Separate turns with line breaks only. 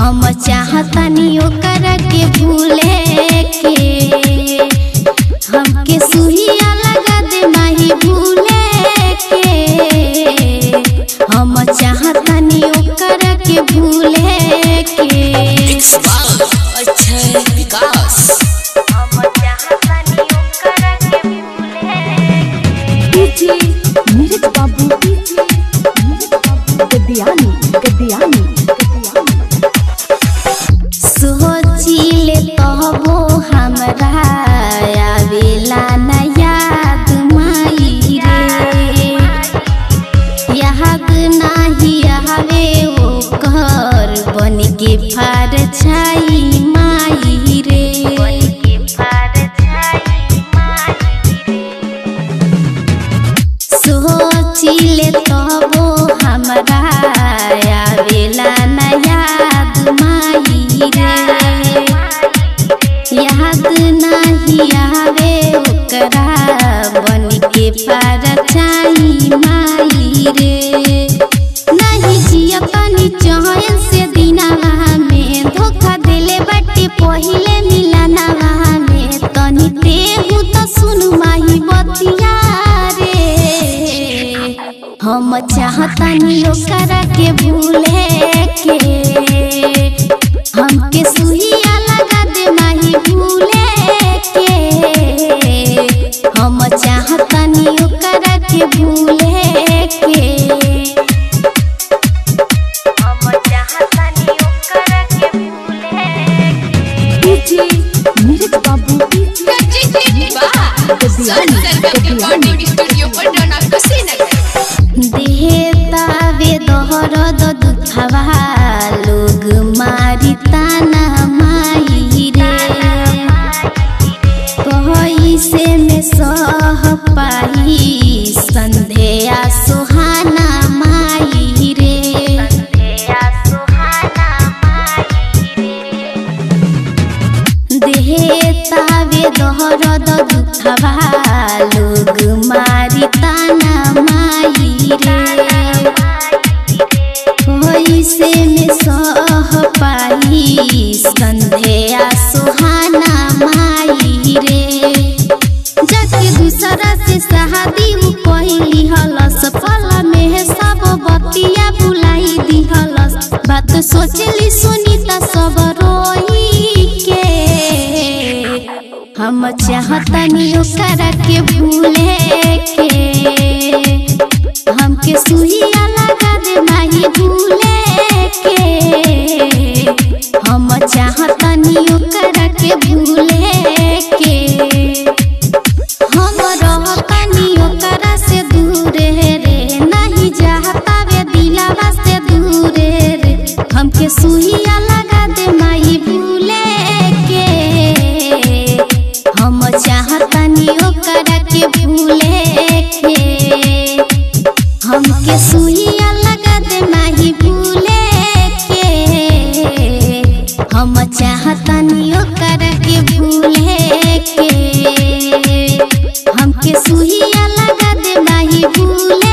हम चाहतानी ओकरा के भूले के, हमके सुइया लगा दे माही भूले के। हम चाहतानी ओकरा के भूले के।
अच्छा विकास
हम चाहतानी ओकरा के भूले
डीजे नीरज बाबू, डीजे नीरज बाबू गद्दियानी गद्दियानी।
सोचिले तबो हमरा आवेला न याद माई रे, याद नाही आवे ओकर बन के फार छाई माई रे। सोचिले तबो हमरा आवेला न याद माई रे, याद नाही आवे ओकरा बन के पार छाई माई रे। नहीं जियतानी चैन से दिनवा में, धोखा देले बाटे पहिले मिलनवा में। तनी देहु त सुनु माही बतिया रे, हम चाहतानी ओकरा के भूले के। हमके सुइया लगा दे माही भूले के, हम चाहतानी ओकरा के भूले के। हम चाहतानी ओकरा के भूले के।
डीजे नीरज बाबू, डीजे गद्दियानी गद्दियानी।
देहता वे दहरद दुखवा लोग मारी ताना माई रे, कैसे में सह पाई संध्या सुहाना माई रे। देहता वे दहरद दुखवा लोग मारी ताना माई रे, कैसे में सह पाई संध्या सुहाना माई रे। जाके दूसरा से शादी कहली हलस, पल में सब बतिया बुलाई दी हलस। बात सोचली सुनीता सब रोई के, हम चाहतानी ओकरा के भूले के। हमके सुइया लगा दे माही भूले के, हम चाहतानी ओकरा के भूले के। हम रहतानी ओकरा से दूर रे, नहीं चाहता वे दिलवा से दूर रे। हमके सुइया लगा दे माही भूले के, हम चाहतानी ओकरा के भूले के। हमके सुइया लगा दे माही भूले के, हम चाहतानी ओकरा के भूले के। हमके सुइया लगा दे माही भूले